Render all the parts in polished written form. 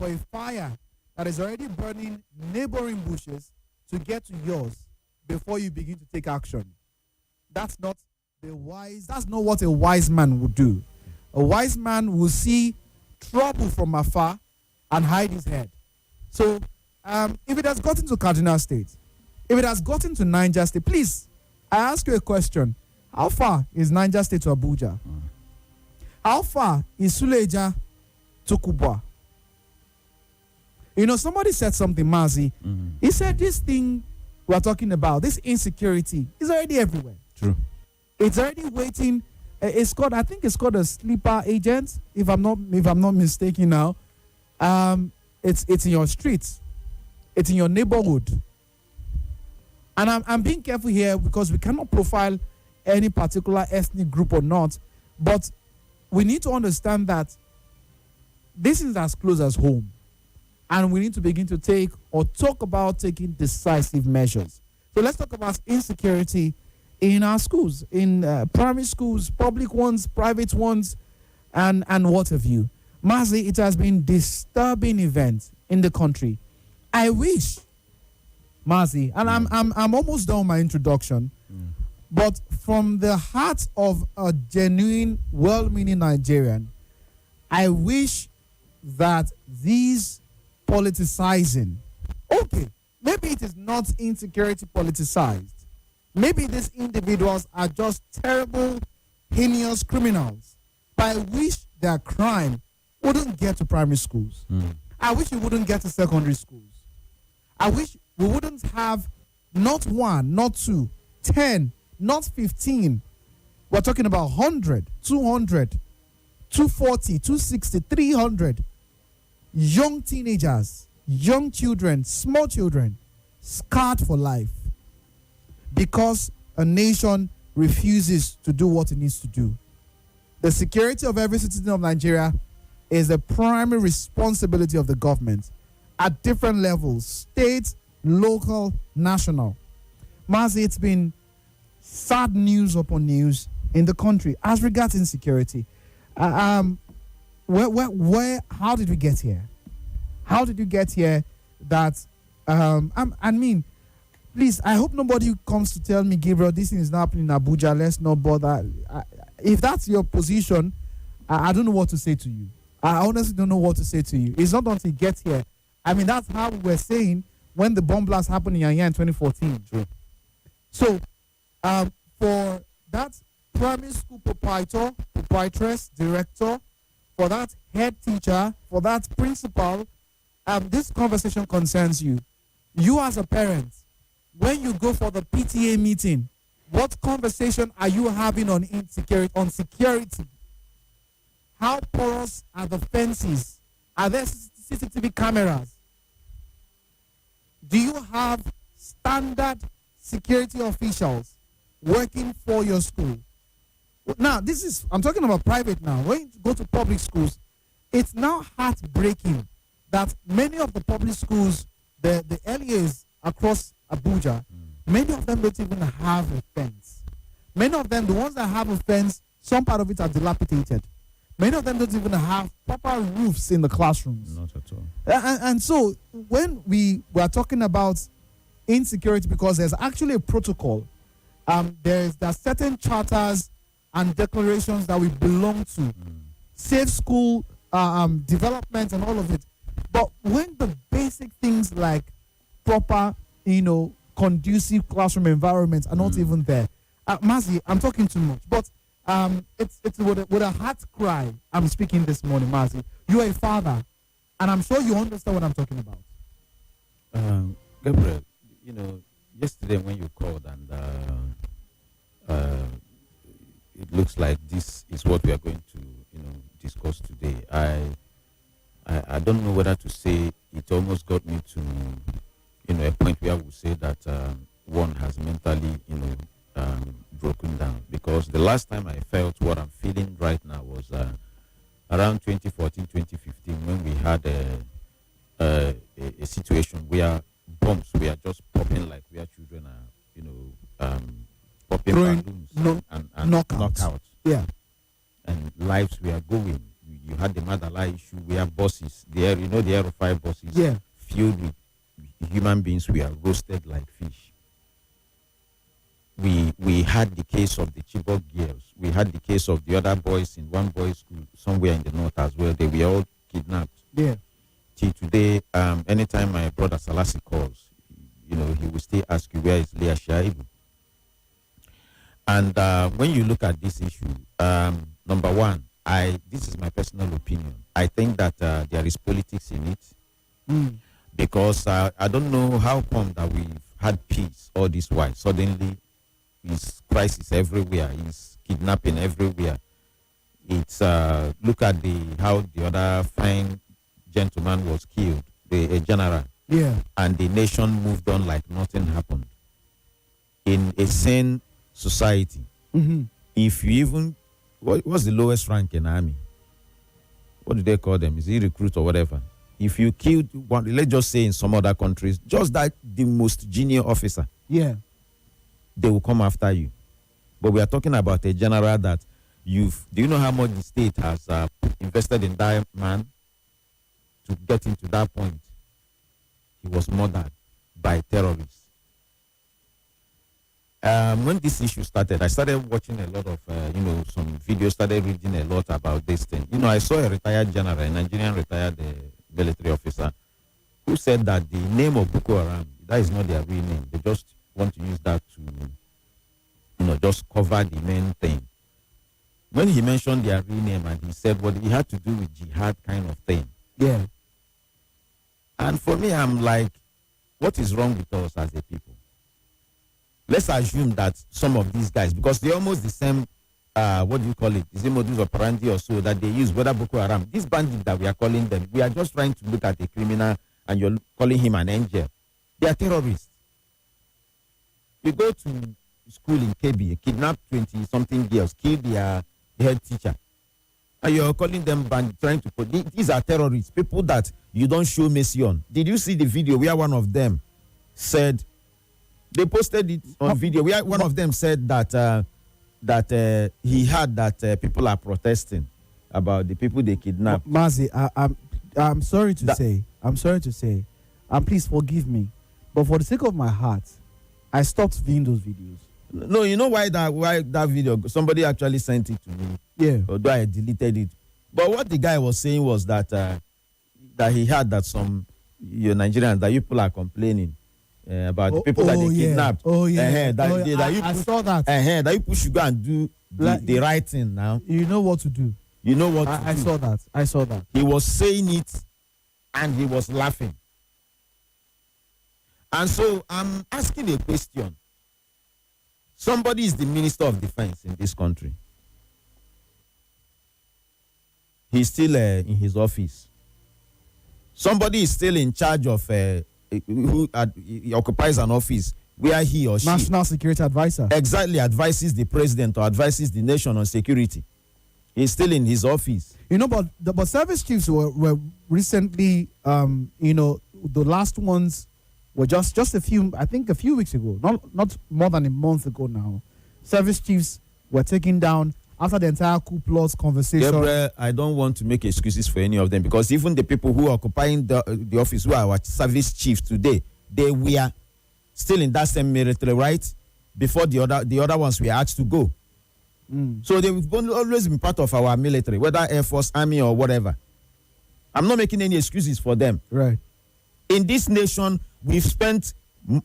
for a fire that is already burning neighboring bushes to get to yours before you begin to take action. That's not what a wise man would do. A wise man will see trouble from afar and hide his head. So, if it has gotten to Kaduna State, if it has gotten to Niger State, please, I ask you a question. How far is Niger State to Abuja? How far is Suleja to Kubwa? You know, somebody said something, Mazi. He said this thing we're talking about, this insecurity, is already everywhere. True. It's already waiting. I think it's called a sleeper agent, if I'm not mistaken now. It's in your streets. It's in your neighborhood. And I'm being careful here because we cannot profile any particular ethnic group or not. But we need to understand that this is as close as home. And we need to begin to talk about taking decisive measures. So let's talk about insecurity in our schools, in primary schools, public ones, private ones, and what have you. Mazi, it has been disturbing event in the country. I wish, Mazi, and I'm almost done with my introduction, but from the heart of a genuine, well-meaning Nigerian, I wish that these politicizing, okay, maybe it is not insecurity politicized. Maybe these individuals are just terrible, heinous criminals. But I wish their crime wouldn't get to primary schools. I wish it wouldn't get to secondary schools. I wish we wouldn't have not one, not two, 10, not 15. We're talking about 100, 200, 240, 260, 300 young teenagers, young children, small children, scarred for life because a nation refuses to do what it needs to do. The security of every citizen of Nigeria is the primary responsibility of the government at different levels, state, local, national. Mazi, it's been sad news upon news in the country as regards insecurity. How did we get here? How did you get here that, please, I hope nobody comes to tell me, Gabriel, this thing is not happening in Abuja, let's not bother. If that's your position, I don't know what to say to you. I honestly don't know what to say to you. It's not until you get here. That's how we were saying when the bomb blast happened in Yanya in 2014. True. So, for that primary school proprietress, director, for that head teacher, for that principal, this conversation concerns you. You as a parent, when you go for the PTA meeting, what conversation are you having on security? How porous are the fences? Are there CCTV cameras? Do you have standard security officials working for your school? Now, I'm talking about private now. When you go to public schools, it's now heartbreaking that many of the public schools, the LEAs across Abuja, many of them don't even have a fence. Many of them, the ones that have a fence, some part of it are dilapidated. Many of them don't even have proper roofs in the classrooms. Not at all. And so when we were talking about insecurity, because there's actually a protocol, there are certain charters and declarations that we belong to, safe school development and all of it. But when the basic things like proper, conducive classroom environments are not even there, Mazi, I'm talking too much, but it's with a heart cry I'm speaking this morning, Mazi. You're a father, and I'm sure you understand what I'm talking about. Gabriel, yesterday when you called and it looks like this is what we are going to, discuss today. I don't know whether to say it almost got me to, a point where I would say that one has mentally, broken down, because the last time I felt what I'm feeling right now was around 2014, 2015, when we had a situation where bombs were just popping like where children are, popping balloons and knockouts. Yeah. And lives were going. You you had the Madala issue. We have buses, the Aero 5 buses, Yeah. filled with human beings. We are roasted like fish. We had the case of the Chibok girls. We had the case of the other boys in one boys' school somewhere in the north as well. They were all kidnapped. Yeah. Till today, anytime my brother Salasi calls, he will still ask you, where is Leah Shaibu? And when you look at this issue, number one, this is my personal opinion. I think that there is politics in it. Because I don't know how come that we've had peace all this while. Suddenly, it's crisis everywhere. It's kidnapping everywhere. It's look at how the other fine gentleman was killed, a general. Yeah. And the nation moved on like nothing happened. In a sane society, if you even, what's the lowest rank in army? What do they call them? Is it recruit or whatever? If you killed one, let's just say in some other countries, just that the most junior officer, yeah, they will come after you. But we are talking about a general that do you know how much the state has invested in that man to get him to that point? He was murdered by terrorists. When this issue started, I started watching a lot of, some videos, started reading a lot about this thing. I saw a retired general, a Nigerian retired military officer, who said that the name of Boko Haram, that is not their real name. They just want to use that to, just cover the main thing. When he mentioned their real name and he said what it had to do with jihad kind of thing. Yeah. And for me, I'm like, what is wrong with us as a people? Let's assume that some of these guys, because they're almost the same, what do you call it? Is it modus operandi or so that they use, whether Boko Haram, these bandits that we are calling them, we are just trying to look at a criminal and you're calling him an angel. They are terrorists. You go to school in KB, kidnap 20-something girls, kill their head teacher, and you're calling them bandits, trying to put, these are terrorists, people that you don't show mercy on. Did you see the video where one of them said, they posted it on video, where one of them said that he heard that people are protesting about the people they kidnapped. Mazi, I'm sorry to say, and please forgive me, but for the sake of my heart, I stopped viewing those videos. No, you know why that video? Somebody actually sent it to me. Yeah. Although I deleted it. But what the guy was saying was that he heard that some Nigerians, that people are complaining about the people that they kidnapped. Oh yeah. I saw that. That people should go and do the right thing now. You know what to do. You know what to do. I saw that. He was saying it and he was laughing. And so I'm asking a question. Somebody is the Minister of Defense in this country. He's still in his office. Somebody is still in charge of he occupies an office where he or she, National Security Advisor, exactly, advises the president or advises the nation on security. He's still in his office. But service chiefs were recently, the last ones were just a few weeks ago, not more than a month ago now. Service chiefs were taken down after the entire coup plus conversation. Gabriel, I don't want to make excuses for any of them, because even the people who are occupying the office, who are our service chiefs today, they were still in that same military, right? Before the other ones were asked to go. So they've always been part of our military, whether Air Force, Army, or whatever. I'm not making any excuses for them. Right. In this nation, we've spent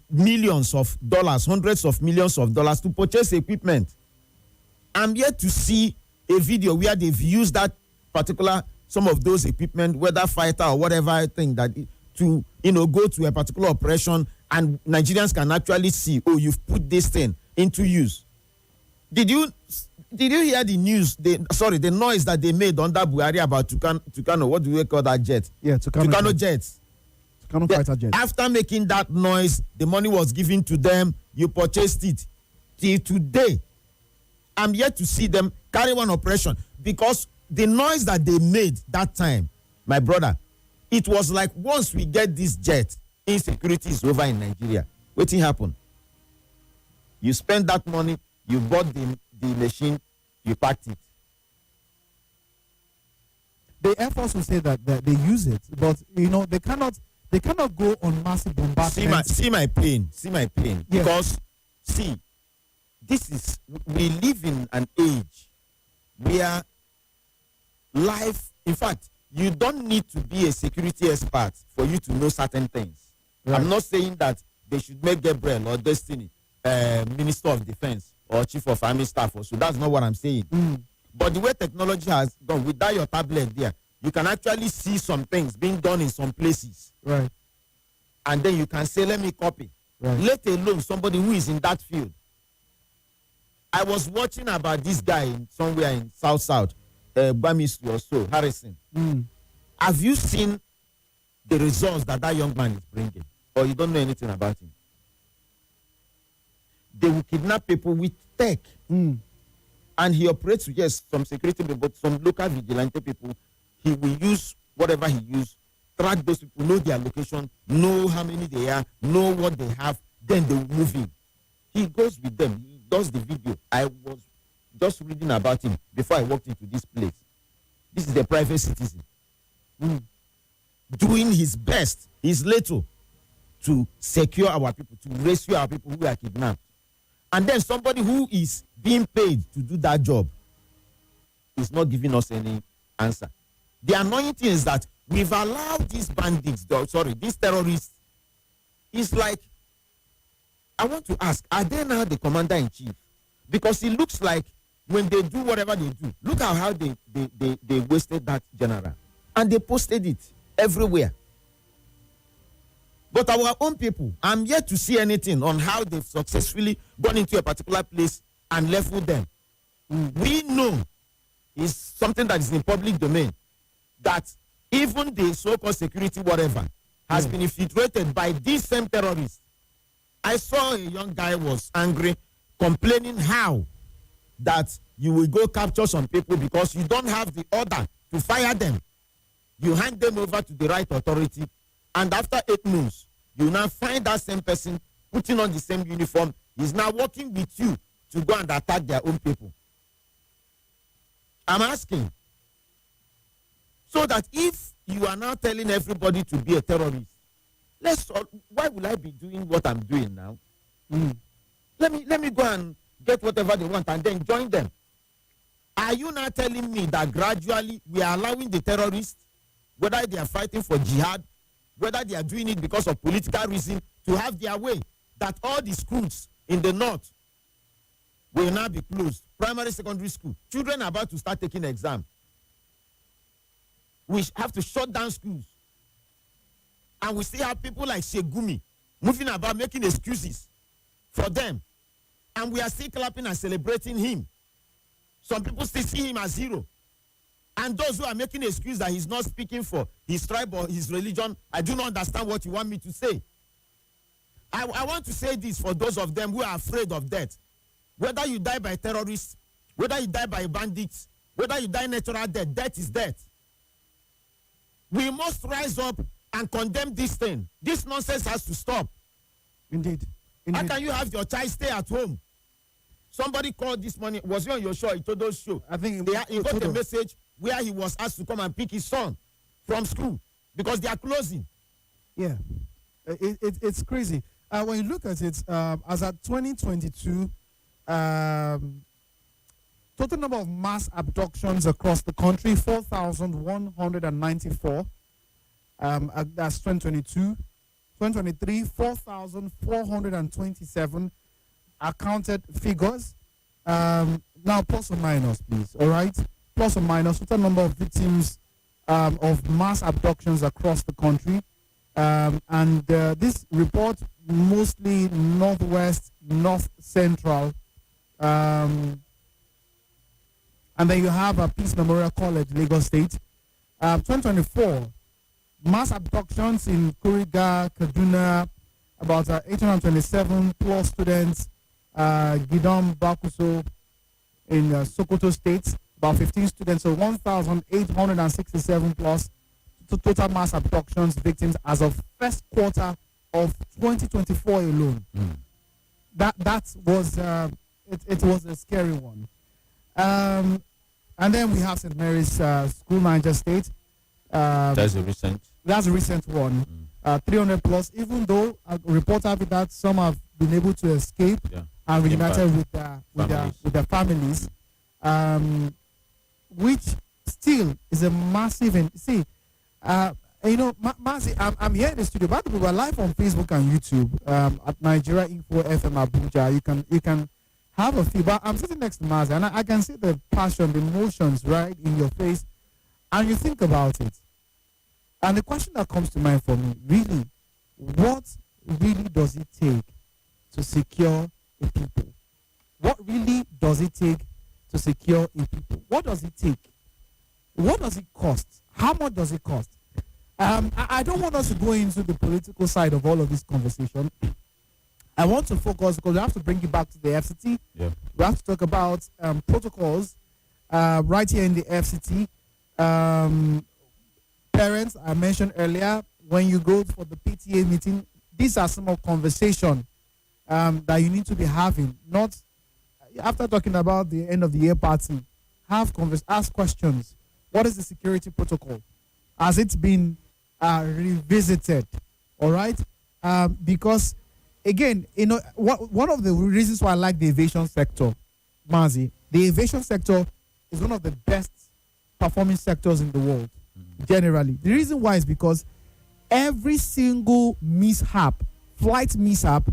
millions of dollars, hundreds of millions of dollars to purchase equipment. I'm yet to see a video where they've used that particular, some of those equipment, whether fighter or whatever thing, that to go to a particular operation and Nigerians can actually see, oh, you've put this thing into use. Did you hear the news? The noise that they made under Buhari about Tucano? What do we call that jet? Yeah, Tucano jets. Tucano fighter jet. After making that noise, the money was given to them. You purchased it. Till today, I'm yet to see them carry one operation, because the noise that they made that time, my brother, it was like, once we get this jet, insecurity is over in Nigeria. What happened? You spend that money, you bought the machine, you packed it. the Air Force will say that they use it, but they cannot go on massive bombardment. See my pain. Yes. Because we live in an age where life, in fact, you don't need to be a security expert for you to know certain things. Right. I'm not saying that they should make Gabriel or Destiny Minister of Defense or Chief of Army Staff. So that's not what I'm saying. But the way technology has gone, without your tablet there, you can actually see some things being done in some places. Right. And then you can say, let me copy. Right. Let alone somebody who is in that field. I was watching about this guy somewhere in South, Bamisu or so, Harrison. Have you seen the results that young man is bringing? Or you don't know anything about him? They will kidnap people with tech. And he operates with, yes, some security people, but some local vigilante people. He will use whatever he uses, track those people, know their location, know how many they are, know what they have, then they will move in. He goes with them. He does the video. I was just reading about him before I walked into this place. This is a private citizen. Doing his best, his little, to secure our people, to rescue our people who are kidnapped. And then somebody who is being paid to do that job is not giving us any answer. The annoying thing is that we've allowed these bandits, these terrorists. It's like, I want to ask, are they now the commander-in-chief? Because it looks like when they do whatever they do, look at how they wasted that general. And they posted it everywhere. But our own people, I'm yet to see anything on how they've successfully gone into a particular place and leveled them. We know it's something that is in public domain, that even the so-called security whatever has been infiltrated by these same terrorists. I saw a young guy was angry, complaining how that you will go capture some people because you don't have the order to fire them. You hand them over to the right authority, and after 8 months, you now find that same person putting on the same uniform. He's now working with you to go and attack their own people. I'm asking, so that if you are now telling everybody to be a terrorist, why will I be doing what I'm doing now? Let me go and get whatever they want and then join them. Are you now telling me that gradually we are allowing the terrorists, whether they are fighting for jihad, whether they are doing it because of political reason, to have their way, that all the schools in the north will now be closed? Primary, secondary school. Children are about to start taking exam. We have to shut down schools. And we still have people like Shegumi moving about, making excuses for them. And we are still clapping and celebrating him. Some people still see him as hero. And those who are making an excuse that he's not speaking for his tribe or his religion, I do not understand what you want me to say. I want to say this for those of them who are afraid of death. Whether you die by terrorists, whether you die by bandits, whether you die natural death, death is death. We must rise up and condemn this thing. This nonsense has to stop. Indeed. How can you have your child stay at home? Somebody called this morning. Was he on your show? He told us show. I think he got a message where he was asked to come and pick his son from school because they are closing. Yeah, it's crazy. When you look at it, as at 2022, total number of mass abductions across the country, 4,194. That's 2022. 2023, 4,427 accounted figures. Now, plus or minus, please. All right? Plus or minus, total number of victims of mass abductions across the country. And this report, mostly northwest, north central. And then you have Peace Memorial College, Lagos State. 2024, mass abductions in Kuriga, Kaduna, about 827 plus students. Gidam Bakuso in Sokoto State, about 15 students. So 1,867 plus total mass abductions victims as of first quarter of 2024 alone. That was it was a scary one. And then we have St. Mary's School, Niger State. That's a recent. That's a recent one. 300 plus, even though a report have it that some have been able to escape and reunited with their families, which still is a massive. Mazi, I'm here in the studio. By the way, we're live on Facebook and YouTube at Nigeria Info FM Abuja. You can have a feel. But I'm sitting next to Mazi, and I can see the passion, the emotions right in your face, and you think about it. And the question that comes to mind for me, really, what really does it take to secure a people? What really does it take to secure a people? What does it take? What does it cost? How much does it cost? I don't want us to go into the political side of all of this conversation. I want to focus, because we have to bring it back to the FCT. Yeah. We have to talk about protocols right here in the FCT. Parents, I mentioned earlier, when you go for the PTA meeting, these are some of conversation that you need to be having. Not after talking about the end of the year party. Ask questions. What is the security protocol? Has it been revisited? All right, because again, one of the reasons why I like the aviation sector, Mazi, the aviation sector is one of the best performing sectors in the world. Generally, the reason why is because every single flight mishap,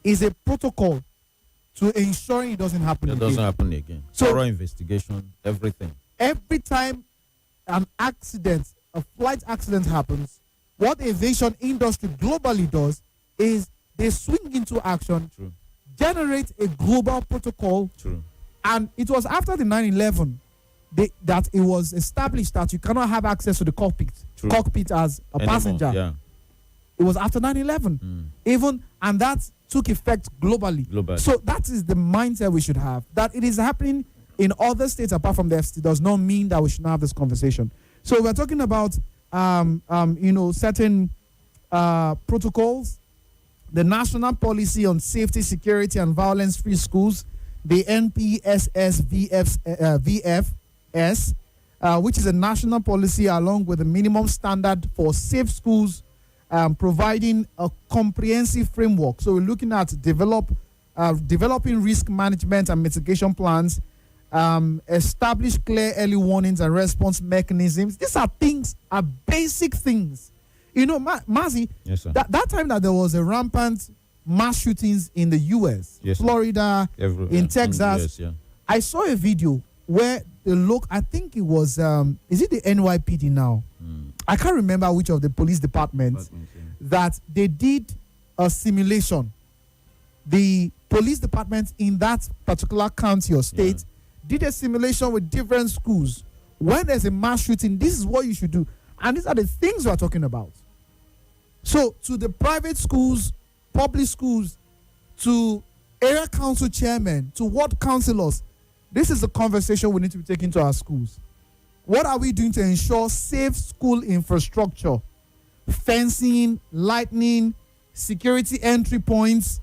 is a protocol to ensuring it doesn't happen again. It doesn't happen again. So, thorough investigation, everything. Every time a flight accident happens, what the aviation industry globally does is they swing into action, generate a global protocol. And it was after the 9/11 that it was established that you cannot have access to the cockpit as a passenger. Yeah. It was after 9/11. And that took effect globally. So that is the mindset we should have. That it is happening in other states apart from the FCT does not mean that we should not have this conversation. So we're talking about certain protocols, the National Policy on Safety, Security, and Violence-Free Schools, the NPSSVFS, which is a national policy along with a minimum standard for safe schools, providing a comprehensive framework. So we're looking at developing risk management and mitigation plans, establish clear early warnings and response mechanisms. These are basic things. Mazi, yes, sir. That time that there was a rampant mass shootings in the U.S., yes, Florida, in Texas, in US, I saw a video where I think it was, is it the NYPD now? I can't remember which of the police departments that they did a simulation. The police department in that particular county or state did a simulation with different schools. When there's a mass shooting, this is what you should do. And these are the things we're talking about. So to the private schools, public schools, to area council chairmen, to ward councillors, this is the conversation we need to be taking to our schools. What are we doing to ensure safe school infrastructure, fencing, lighting, security entry points,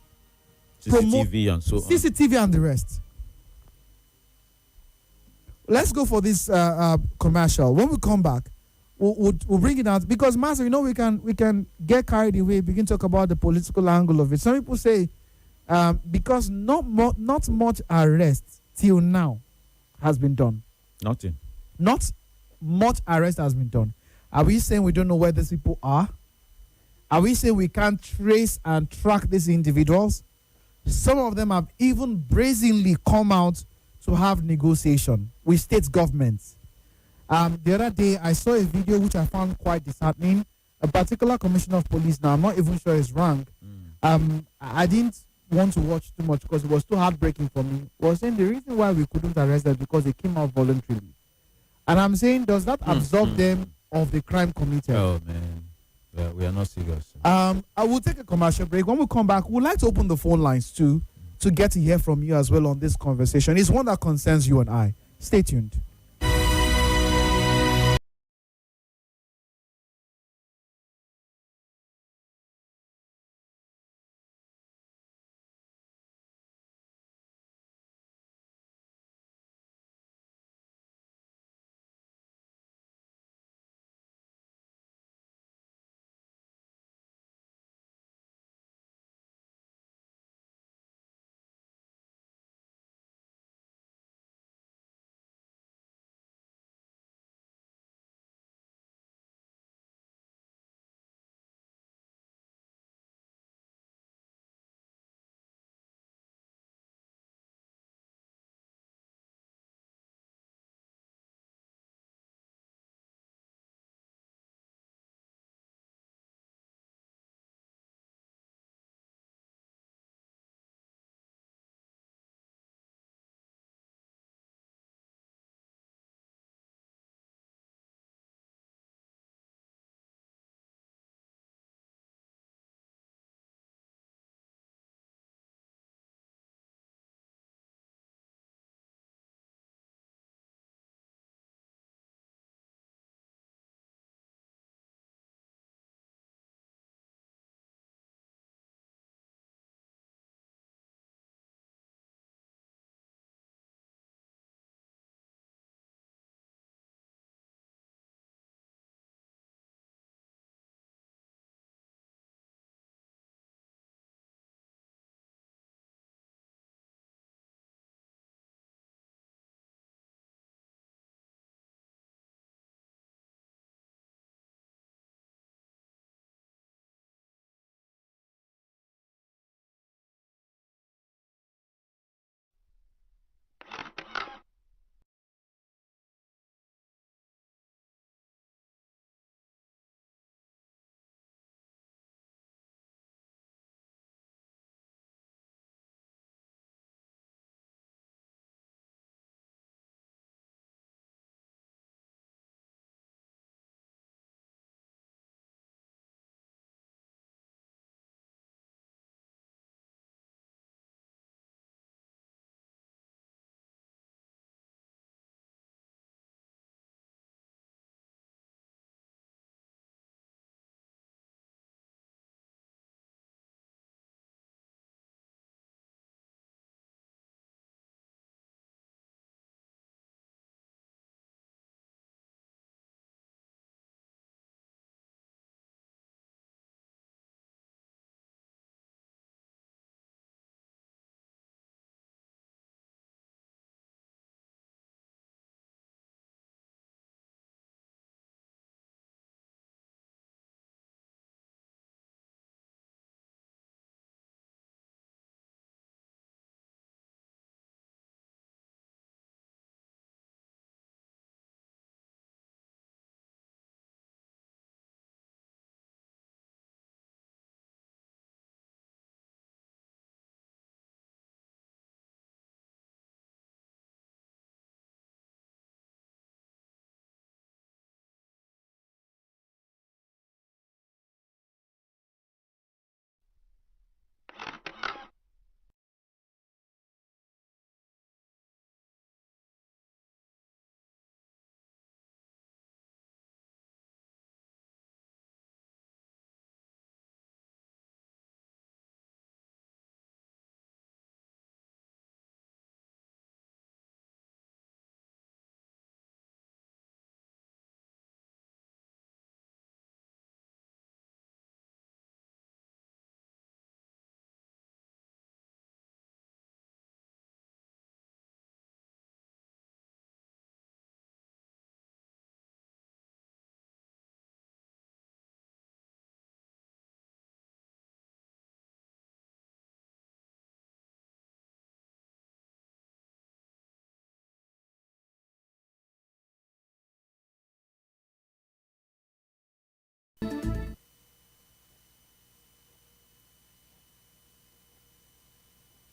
CCTV and so on. CCTV and the rest. Let's go for this commercial. When we come back, we'll bring it out, because Master, we can get carried away, begin to talk about the political angle of it. Some people say because not much arrest till now has been done. Nothing. Not much arrest has been done. Are we saying we don't know where these people are? Are we saying we can't trace and track these individuals? Some of them have even brazenly come out to have negotiation with state governments. The other day, I saw a video which I found quite disheartening. A particular commissioner of police, now I'm not even sure his rank, I didn't want to watch too much because it was too heartbreaking for me, was saying the reason why we couldn't arrest them because they came out voluntarily. And I'm saying, does that absolve them of the crime committed? Oh, man. We are not serious. I will take a commercial break. When we come back, we'd like to open the phone lines too, to get to hear from you as well on this conversation. It's one that concerns you and I. Stay tuned.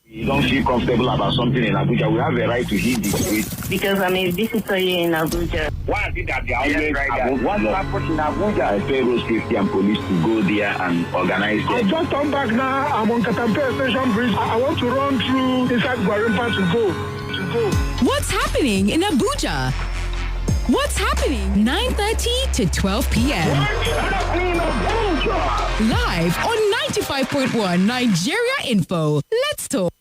You don't feel comfortable about something in Abuja, we have a right to hit the street. Because I'm a visitor here in Abuja. Why is it that they are always above what happened in Abuja? I pay road safety and police to go there and organize it. I just come back now. I'm on Katampe Station Bridge. I want to run through inside Gwarimpa to go. What's happening in Abuja? What's happening 9:30 to 12 p.m. Live on 95.1 Nigeria Info. Let's talk.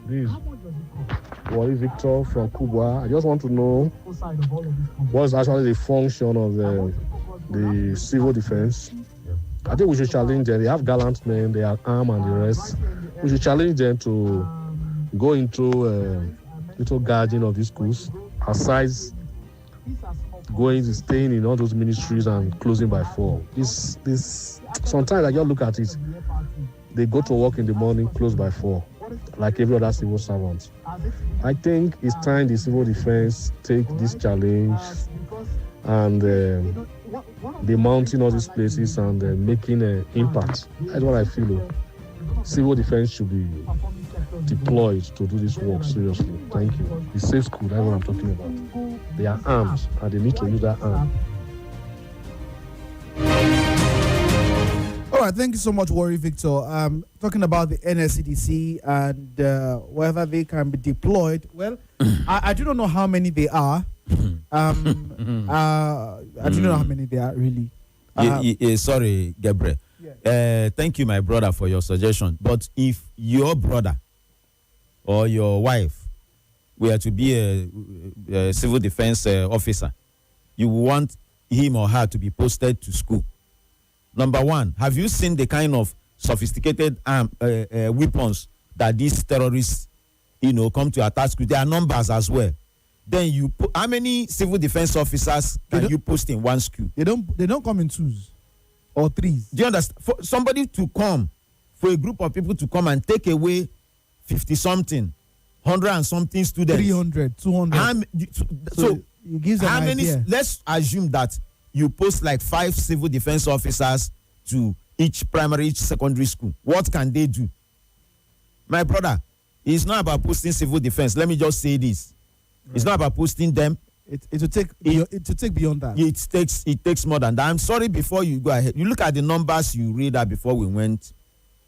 This is Victor from Cuba. I just want to know what is actually the function of the civil defense. I think we should challenge them. They have gallant men, they are armed and the rest. We should challenge them to go into little guarding of these schools, aside staying in all those ministries and closing by 4. This sometimes I just look at it. They go to work in the morning, close by 4, like every other civil servant. I think it's time the civil defense take this challenge and demounting all these places and making an impact. That's what I feel. Civil defense should be deployed to do this work seriously. Thank you. The safe school, that's what I'm talking about. They are armed and they need to use that arm. All right, thank you so much, Warri Victor. Talking about the NSCDC and whether they can be deployed. Well, I do not know how many they are. I do not know how many they are, really. Sorry, Gabriel. Yeah. Thank you, my brother, for your suggestion. But if your brother or your wife were to be a civil defense officer, you want him or her to be posted to school. Number one, have you seen the kind of sophisticated weapons that these terrorists, come to attack school? There are numbers as well. Then how many civil defense officers can you post in one school? They don't come in 2s or 3s. Do you understand? For somebody to come, for a group of people to come and take away 50-something, 100 and something students, 300, 200. So it gives how an many? idea. Let's assume that you post like 5 civil defense officers to each primary, each secondary school. What can they do? My brother, it's not about posting civil defense. Let me just say this. Right. It's not about posting them. It will take beyond that. It takes more than that. I'm sorry, before you go ahead, you look at the numbers you read out before we went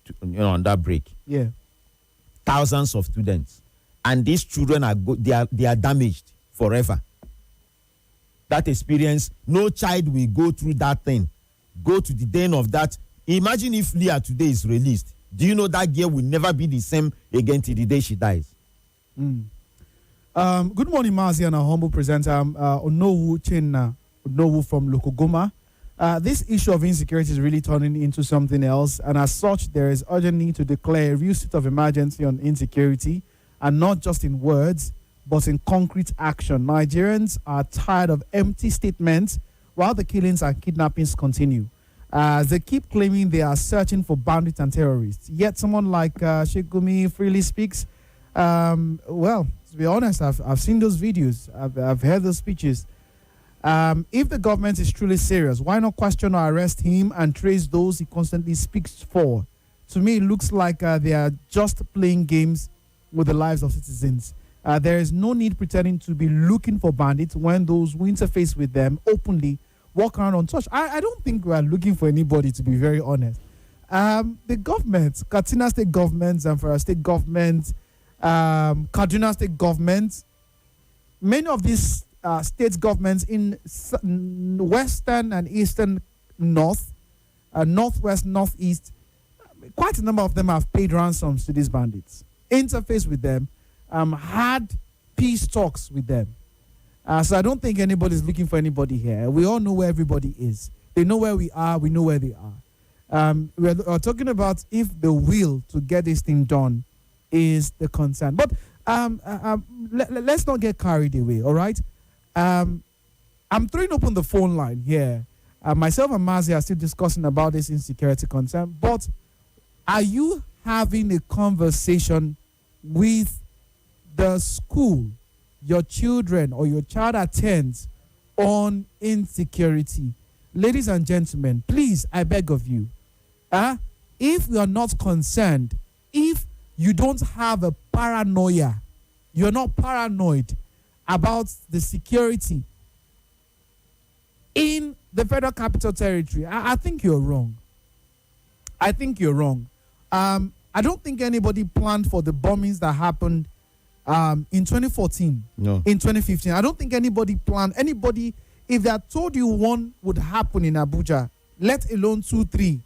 to, on that break. Yeah. Thousands of students. And these children they are damaged forever. That experience, no child will go through that thing. Go to the den of that. Imagine if Leah today is released. Do you know that girl will never be the same again till the day she dies? Good morning, Mazi, and our humble presenter, Onowu Chenna, Onowu from Lokogoma. This issue of insecurity is really turning into something else, and as such, there is urgent need to declare a real state of emergency on insecurity, and not just in words, but in concrete action. Nigerians are tired of empty statements while the killings and kidnappings continue. They keep claiming they are searching for bandits and terrorists. Yet someone like Sheikh Gumi freely speaks. Well, to be honest, I've seen those videos. I've heard those speeches. If the government is truly serious, why not question or arrest him and trace those he constantly speaks for? To me, it looks like they are just playing games with the lives of citizens. There is no need pretending to be looking for bandits when those who interface with them openly walk around untouched. I don't think we are looking for anybody, to be very honest. The government, Katsina state government, Zamfara state government, Kaduna state government, many of these state governments in western and eastern north, northwest, northeast, quite a number of them have paid ransoms to these bandits, interface with them, had peace talks with them. So I don't think anybody's looking for anybody here. We all know where everybody is. They know where we are. We know where they are. We're talking about if the will to get this thing done is the concern. But let's not get carried away, all right? I'm throwing open the phone line here. Myself and Mazi are still discussing about this insecurity concern, but are you having a conversation with the school your children or your child attends on insecurity? Ladies and gentlemen, please, I beg of you, if you are not concerned, if you don't have a paranoia, you're not paranoid about the security in the Federal Capital Territory, I think you're wrong. I think you're wrong. I don't think anybody planned for the bombings that happened in 2014, No. in 2015. I don't think anybody planned. Anybody, if they had told you one would happen in Abuja, let alone 2, 3,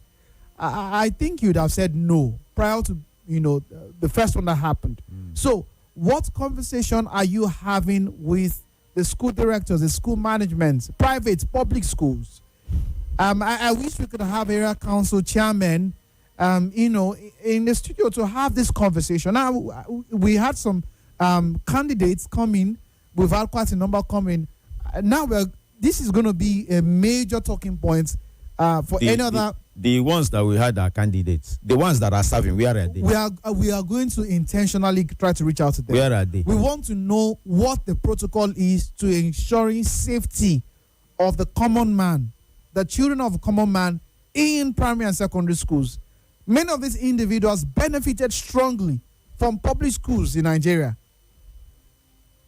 I think you'd have said no prior to, the first one that happened. So what conversation are you having with the school directors, the school management, private, public schools? I wish we could have area council chairmen, in the studio to have this conversation. Now, we had some candidates come in. We've had quite a number coming. Now, this is going to be a major talking point for any other. The ones that we had are candidates. The ones that are serving, where are they? We are going to intentionally try to reach out to them. Where are they? We want to know what the protocol is to ensuring safety of the common man, the children of the common man in primary and secondary schools. Many of these individuals benefited strongly from public schools in Nigeria.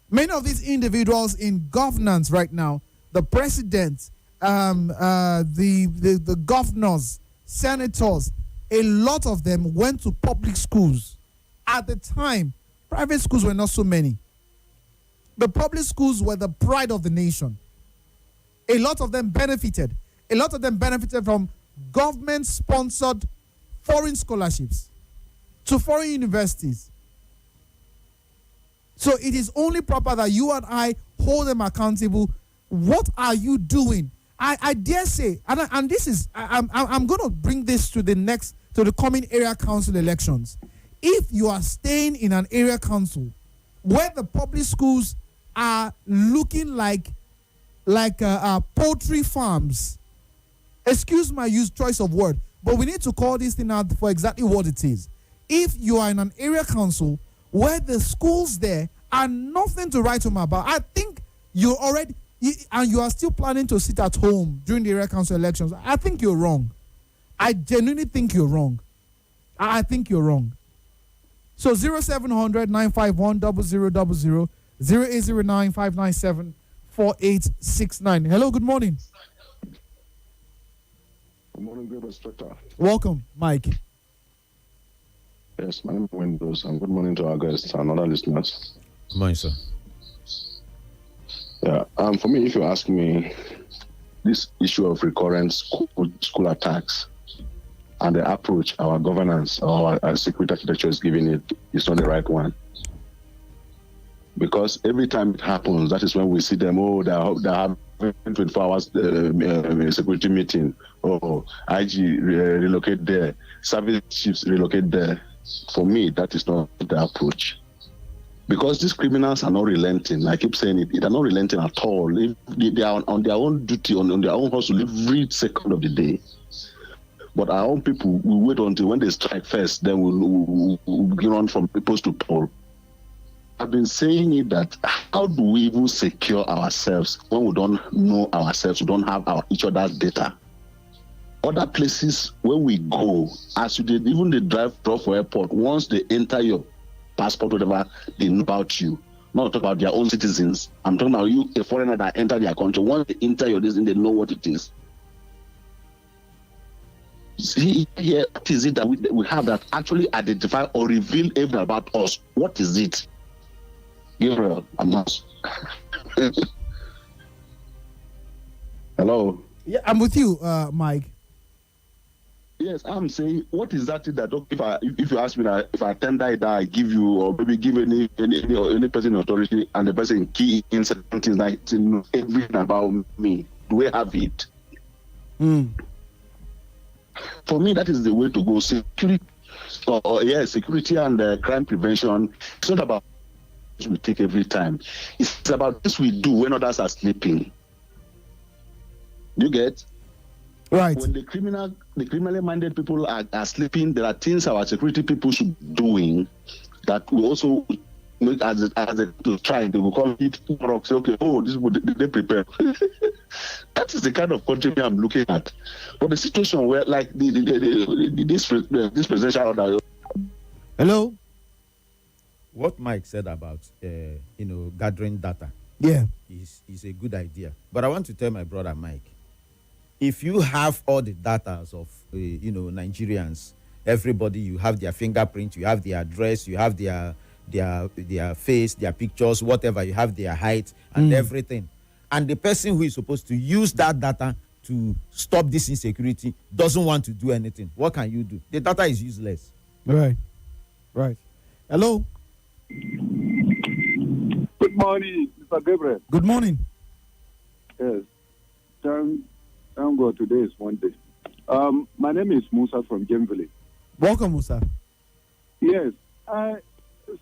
Many of these individuals in governance right now, the president, the governors, senators, a lot of them went to public schools. At the time, private schools were not so many. The public schools were the pride of the nation. A lot of them benefited. A lot of them benefited from government-sponsored foreign scholarships to foreign universities. So it is only proper that you and I hold them accountable. What are you doing? I dare say, and this is, I'm going to bring this to the coming area council elections. If you are staying in an area council where the public schools are looking like poultry farms, excuse my choice of word, but we need to call this thing out for exactly what it is. If you are in an area council where the schools there are nothing to write home about, I think you are still planning to sit at home during the area council elections, I think you're wrong. I genuinely think you're wrong. I think you're wrong. So 0700 951 0000 0809 597 4869. Hello, good morning. Good morning, Gabriel Specter. Welcome, Mike. Yes, my name is Windows, and good morning to our guests and other listeners. Good morning, sir. Yeah, for me, if you ask me, this issue of recurrent school attacks and the approach our governance or our security architecture is giving it is not the right one. Because every time it happens, that is when we see them, they have 24 hours security meeting, IG relocate there, service chiefs relocate there. For me, that is not the approach. Because these criminals are not relenting. I keep saying it, they are not relenting at all. They are on their own duty, on their own hustle every second of the day. But our own people will wait until when they strike first, then we'll run from post to pole. I've been saying it that how do we even secure ourselves when we don't know ourselves, we don't have each other's data? Other places where we go, as you did, even the drop for airport, once they enter your passport, whatever, they know about you. Not talk about their own citizens. I'm talking about you, a foreigner that enter their country. Once they enter your business, they know what it is. See here, what is it that we have that actually identify or reveal everything about us? What is it? Gabriel, I'm not. Hello. Yeah, I'm with you, Mike. Yes, I'm saying, what is that thing that if you ask me that if I tender it, I give you, or maybe give any person in authority, and the person key in certain things like to know everything about me, do we have it? For me, that is the way to go. Security, security and crime prevention. It's not about what we take every time. It's about this we do when others are sleeping. You get? Right. When the criminally minded people are sleeping, there are things our security people should be doing that will also make as to try. They will call it rocks. Okay, this would they prepare. That is the kind of country I'm looking at. But the situation where like this presidential order. Hello. What Mike said about gathering data, is a good idea. But I want to tell my brother Mike, if you have all the data of Nigerians, everybody, you have their fingerprint, you have their address, you have their face, their pictures, whatever, you have their height and everything, and the person who is supposed to use that data to stop this insecurity doesn't want to do anything, what can you do? The data is useless. Right. Hello. Good morning, Mr. Gabriel. Good morning. Yes. Thank God today is Monday. My name is Musa from Gemville. Welcome, Musa. Yes.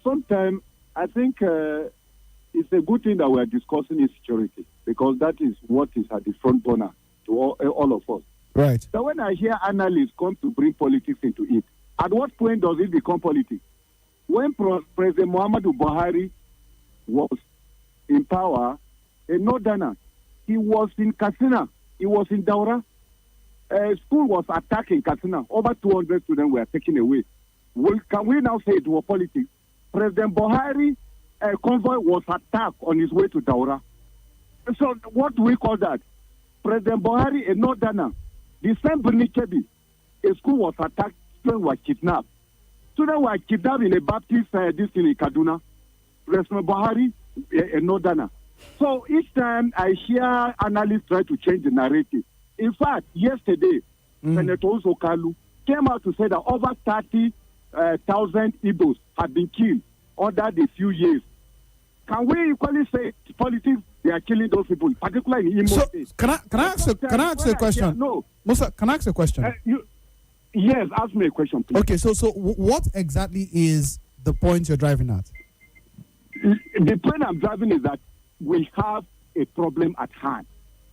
Sometimes I think it's a good thing that we are discussing insecurity, because that is what is at the front burner to all of us. Right. So when I hear analysts come to bring politics into it, at what point does it become politics? When President Muhammadu Buhari was in power, a northerner, he was in Katsina, he was in Daura. School was attacked in Katsina. Over 200 students were taken away. Can we now say it was politics? President Buhari, a convoy was attacked on his way to Daura. So what do we call that? President Buhari, a northerner, the same Bernichebi, a school was attacked, students were kidnapped. Students were kidnapped in a Baptist district in Kaduna. President Buhari, a northerner. So each time I hear analysts try to change the narrative. In fact, yesterday, Senator Uzokalu came out to say that over 30,000 Igbos have been killed under the few years. Can we equally say politics, they are killing those people, particularly in Imo State? Can I ask you a question? No. Musa, can I ask you a question? Yes, ask me a question, please. Okay, so what exactly is the point you're driving at? The point I'm driving is that we have a problem at hand.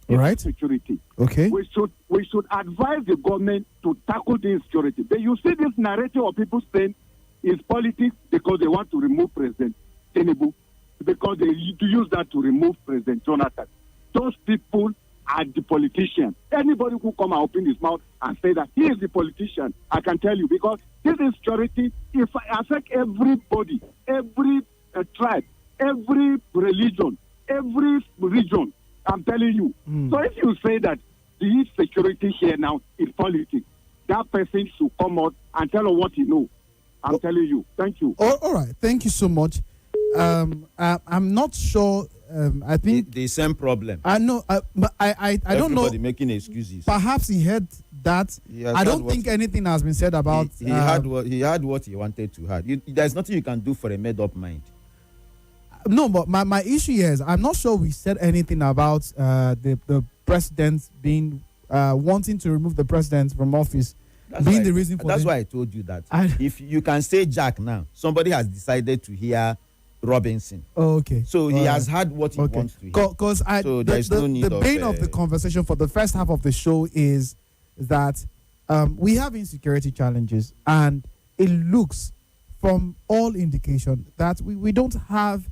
Right. Security. Okay. We should advise the government to tackle the insecurity. But you see this narrative of people saying it's politics because they want to remove President Tinubu, because they use that to remove President Jonathan. Those people are the politicians. Anybody who come and open his mouth and say that he is the politician, I can tell you, because this insecurity, if I affect everybody, every tribe, every religion, every region, I'm telling you. So if you say that the insecurity here now is politics, that person should come out and tell us what he knows. I'm telling you. Thank you. All right. Thank you so much. I'm not sure. I think the same problem. I know. But I don't know. Everybody making excuses. Perhaps he heard that. I don't think anything has been said about. He had what he wanted to have. There's nothing you can do for a made-up mind. No, but my issue here is I'm not sure we said anything about the president being wanting to remove the president from office. The reason for that's why I told you that. If you can say Jack now, somebody has decided to hear Robinson. Oh, okay. So he has had what he wants to hear. Because the bane of the conversation for the first half of the show is that we have insecurity challenges, and it looks from all indication that we don't have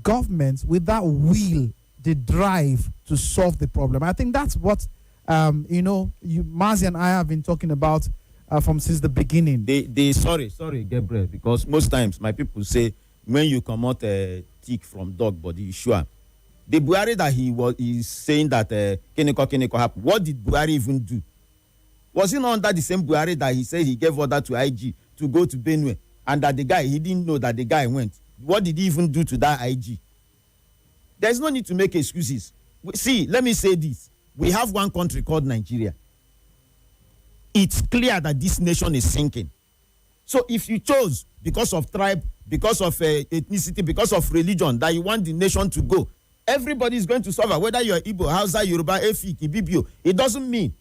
governments with that will, the drive to solve the problem. I think that's what Mazi and I have been talking about since the beginning. Sorry, Gabriel, because most times my people say when you come out a tick from dog body, you sure. The Buhari that he's saying that Keneko happened. What did Buhari even do? Was he not under the same Buhari that he said he gave order to IG to go to Benue, and that he didn't know that the guy went? What did he even do to that IG? There's no need to make excuses. See, let me say this. We have one country called Nigeria. It's clear that this nation is sinking. So if you chose because of tribe, because of ethnicity, because of religion, that you want the nation to go, everybody is going to suffer, whether you're Igbo, Hausa, Yoruba, Efik, Ibibio. It doesn't mean.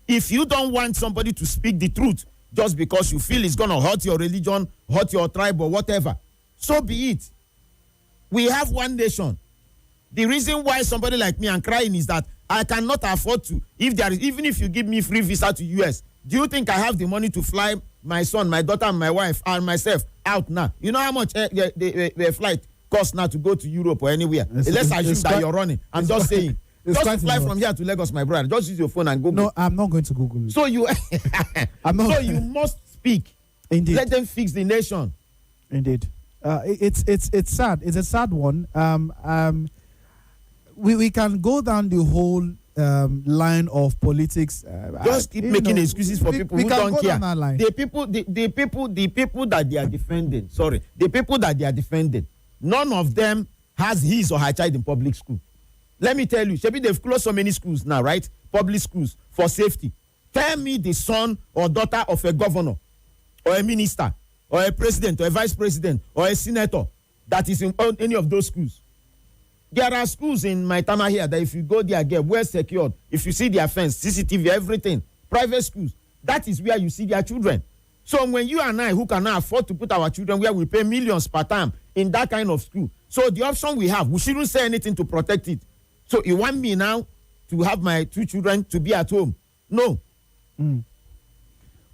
If you don't want somebody to speak the truth just because you feel it's going to hurt your religion, hurt your tribe or whatever, so be it. We have one nation. The reason why somebody like me am crying is that I cannot afford to, even if you give me free visa to US, do you think I have the money to fly my son, my daughter, and my wife, and myself out now? You know how much the flight costs now to go to Europe or anywhere? Let's assume that you're running. I'm just saying. Just to fly from here to Lagos, my brother. Just use your phone and Google. No, I'm not going to Google it. So you, so you must speak. Indeed. Let them fix the nation. Indeed. It's sad. It's a sad one. We can go down the whole line of politics. Just keep making excuses for people who don't care. The people that they are defending. Sorry, the people that they are defending. None of them has his or her child in public school. Let me tell you, Shebi, they've closed so many schools now, right? Public schools for safety. Tell me the son or daughter of a governor or a minister or a president or a vice president or a senator that is in any of those schools. There are schools in my town here that if you go there, get well secured. If you see their fence, CCTV, everything, private schools, that is where you see their children. So when you and I, who cannot afford to put our children where we pay millions per term in that kind of school, so the option we have, we shouldn't say anything to protect it. So you want me now to have my 2 children to be at home? No.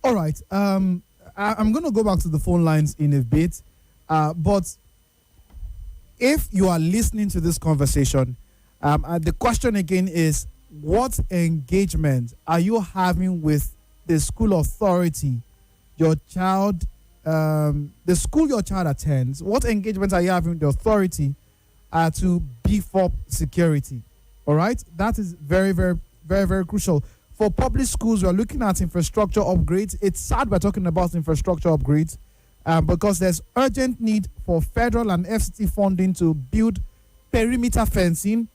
All right. I'm going to go back to the phone lines in a bit. But if you are listening to this conversation, the question again is, what engagement are you having with the school authority, your child, the school your child attends? What engagement are you having with the authority to beef up security? All right, that is very, very, very, very crucial. For public schools, we are looking at infrastructure upgrades. It's sad we're talking about infrastructure upgrades because there's urgent need for federal and FCT funding to build perimeter fencing,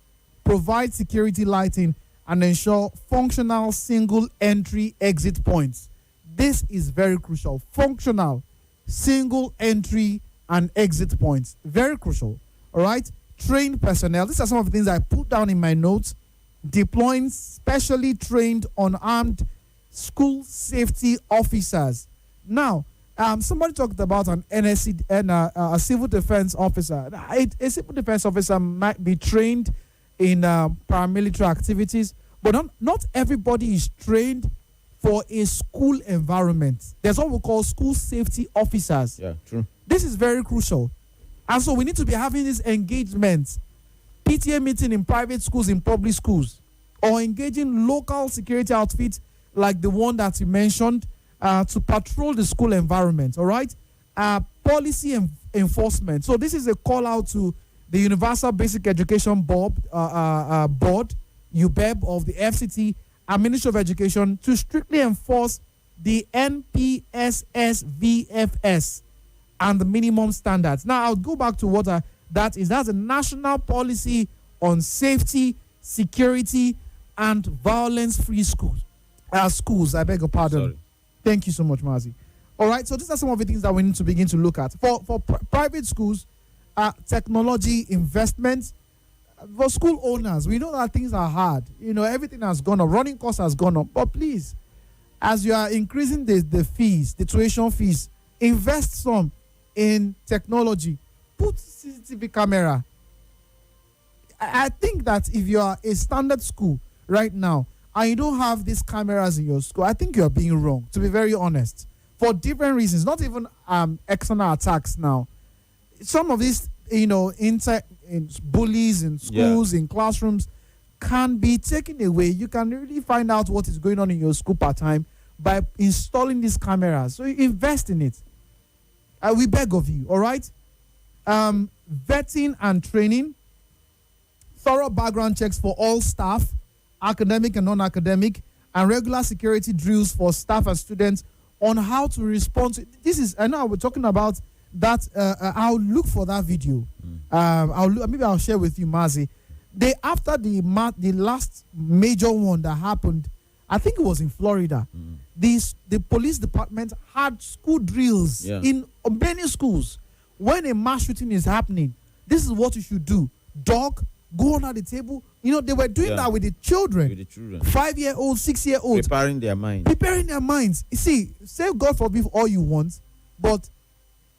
provide security lighting, and ensure functional single entry exit points. This is very crucial. Functional single entry and exit points. Very crucial. All right. Trained personnel. These are some of the things I put down in my notes. Deploying specially trained unarmed school safety officers. Now, somebody talked about an NSC and a civil defense officer. A civil defense officer might be trained in paramilitary activities, but not everybody is trained for a school environment. There's what we call school safety officers. Yeah, true. This is very crucial. And so we need to be having this engagement, PTA meeting in private schools, in public schools, or engaging local security outfits like the one that you mentioned to patrol the school environment, all right? Policy enforcement. So this is a call out to the Universal Basic Education Board, UBEB of the FCT and Ministry of Education to strictly enforce the NPSS VFS and the minimum standards. Now, I'll go back to what that is. That's a national policy on safety, security, and violence-free schools. Schools, I beg your pardon. Sorry. Thank you so much, Mazi. All right, so these are some of the things that we need to begin to look at. For private schools, technology investments. For school owners, we know that things are hard. You know, everything has gone up. Running costs has gone up. But please, as you are increasing the fees, the tuition fees, invest some in technology. Put CCTV camera. I think that if you are a standard school right now and you don't have these cameras in your school, I think you are being wrong, to be very honest, for different reasons. Not even external attacks now. Some of these, you know, bullies in schools, in classrooms, can be taken away. You can really find out what is going on in your school part time by installing these cameras. So invest in it. We beg of you, all right? Vetting and training, thorough background checks for all staff, academic and non-academic, and regular security drills for staff and students on how to respond to this. Is, I know we're talking about that. I'll look for that video. Maybe I'll share with you, Mazi. After the last major one that happened, I think it was in Florida. The police department had school drills in many schools. When a mass shooting is happening, this is what you should do. Dog, go under the table. You know, they were doing that with the children. 5-year-old, 6-year-old. Preparing their minds. Preparing their minds. You see, say God forbid all you want, but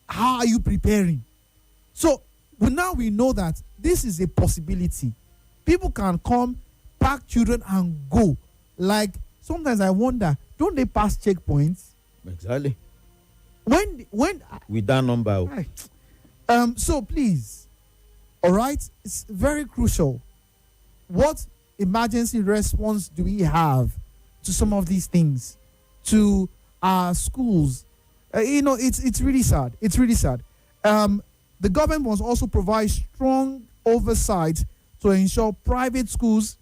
how are you preparing? So now we know that this is a possibility. People can come, pack children and go. Like, sometimes I wonder, don't they pass checkpoints? Exactly. When with that number. Right. So please, all right, it's very crucial. What emergency response do we have to some of these things, to our schools? It's really sad. It's really sad. The government must also provide strong oversight to ensure private schools,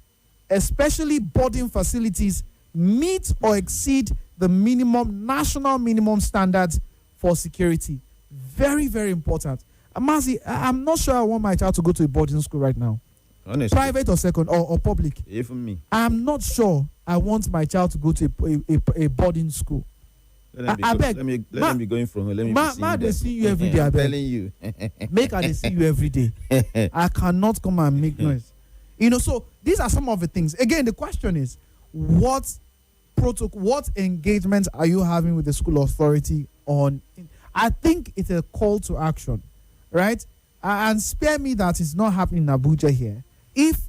especially boarding facilities, meet or exceed the national minimum standards for security. Very, very important. Mazi, I'm not sure I want my child to go to a boarding school right now. Honestly. Private or second or public. Even me. I'm not sure I want my child to go to a boarding school. I beg. Let them be going from home. Let me they see you every day. I'm telling you. Make her they see you every day. I cannot come and make noise. So these are some of the things. Again, the question is, what engagements are you having with the school authority on? I think it's a call to action, right? And spare me that it's not happening in Abuja here. If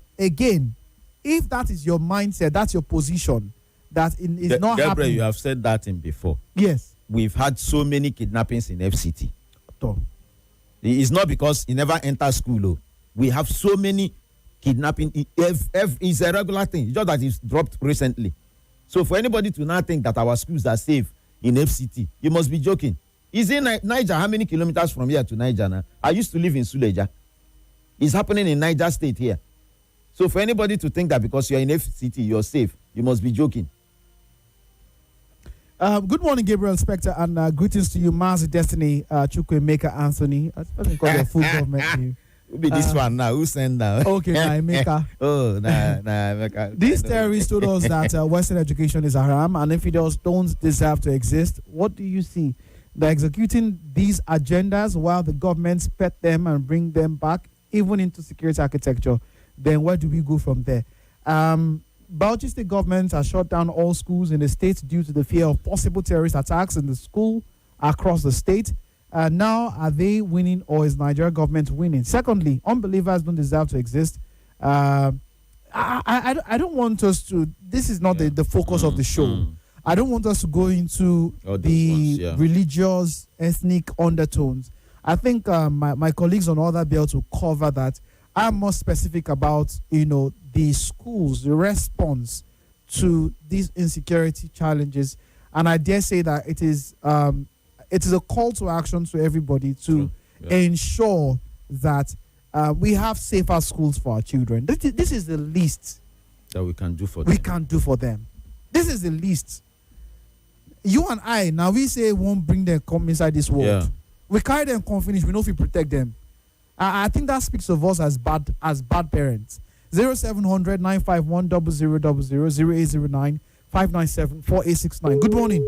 that is your mindset, that's your position, that is not Gabriel, happening. you have said that in before. Yes. We've had so many kidnappings in FCT. It's not because he never entered school. Oh. We have so many kidnapping. It's a regular thing. It's just that it's dropped recently. So for anybody to now think that our schools are safe in FCT, you must be joking. Is in Niger, how many kilometers from here to Niger now? I used to live in Suleja. It's happening in Niger State here. So for anybody to think that because you're in FCT, you're safe, you must be joking. Good morning, Gabriel, Specter, and greetings to you, Mazi, Destiny, Chukwemeka, Anthony. I suppose call your full government name. Who be this one now? Who send now? Okay, Emeka. Emeka. These terrorists told us that Western education is haram and infidels don't deserve to exist. What do you see? They're executing these agendas while the governments pet them and bring them back, even into security architecture. Then where do we go from there? Bauchi state government has shut down all schools in the state due to the fear of possible terrorist attacks in the school across the state. Now, are they winning or is Nigeria government winning? Secondly, unbelievers don't deserve to exist. I don't want us to, this is not the focus of the show. I don't want us to go into the religious, ethnic undertones. I think my colleagues on other bills will cover that. I'm more specific about, the schools, the response to these insecurity challenges. And I dare say that it is a call to action to everybody to ensure that we have safer schools for our children. This is the least that we can do for them. This is the least. You and I, now we say won't bring them come inside this world. Yeah. We carry them, come finish. We know if we protect them. I think that speaks of us as bad parents. 0700 951 0000 0809 597 4869. Good morning.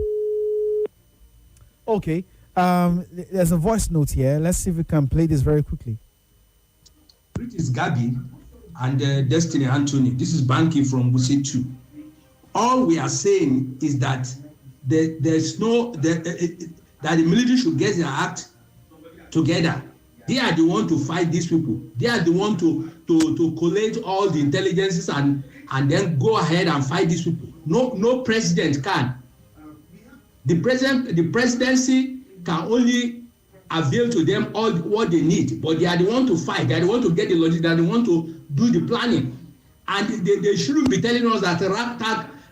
Okay. There's a voice note here. Let's see if we can play this very quickly. It is Gabi and Destiny Anthony. This is Banky from Wuse 2. All we are saying is that that the military should get their act together. They are the one to fight these people. They are the one to collate all the intelligences and then go ahead and fight these people. No president can. The presidency can only avail to them all what they need, but they are the one to fight. They are the one to get the logic. They are the one to do the planning, and they shouldn't be telling us that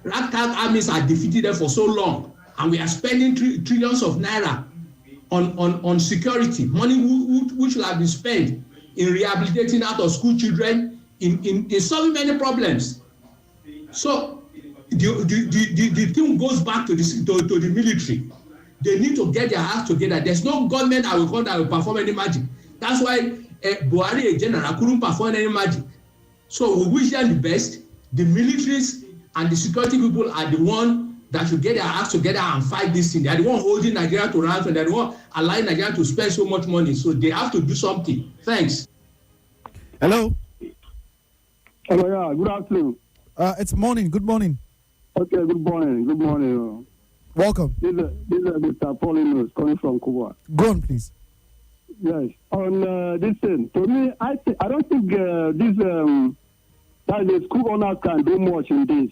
ragtag armies are defeated them for so long, and we are spending trillions of naira on security money which will have been spent in rehabilitating out of school children in solving many problems. So the thing goes back to the military. They need to get their acts together. There's no government that will perform any magic. That's why Buhari, a general, couldn't perform any magic. So we wish them the best. The militaries and the security people are the one that should get their acts together and fight this thing. They are the one holding Nigeria to ransom. They are the one allowing Nigeria to spend so much money. So they have to do something. Thanks. Hello. Hello, yeah, good afternoon. It's morning. Good morning. Okay, good morning. Good morning. Welcome. This is Mr. Paulinus calling from Cuba. Go on, please. Yes. On this thing, to me, I don't think that the school owners can do much in this.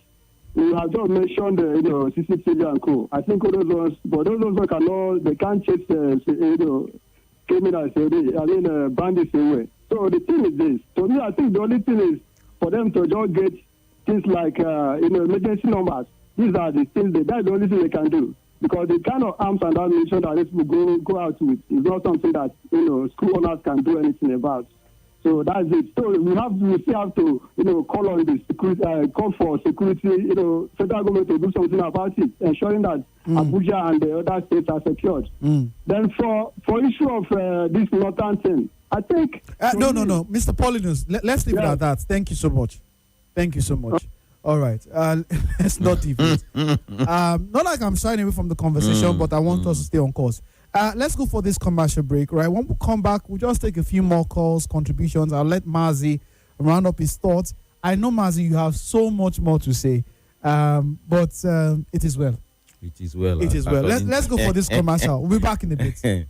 You have just mentioned CCTV and co. I think all those ones, but those ones cannot, they can't chase criminals away, bandits away. So the thing is this. To me, I think the only thing is for them to just get things like emergency numbers. These are the things that's the only thing they can do. Because the kind of arms and ammunition that these people go out with is not something that school owners can do anything about. So that's it. So we still have to call on the security, call for security, federal government to do something about it, ensuring that Abuja and the other states are secured. Then for issue of this northern thing, I think no, Mr. Paulinus, let's leave it at that. Thank you so much. All right, let's not deviate. Not like I'm shying away from the conversation, but I want us to stay on course. Let's go for this commercial break, right? When we come back, we'll just take a few more calls, contributions. I'll let Mazi round up his thoughts. I know, Mazi, you have so much more to say, but it is well. It is well. It is well. Let's go for this commercial. We'll be back in a bit.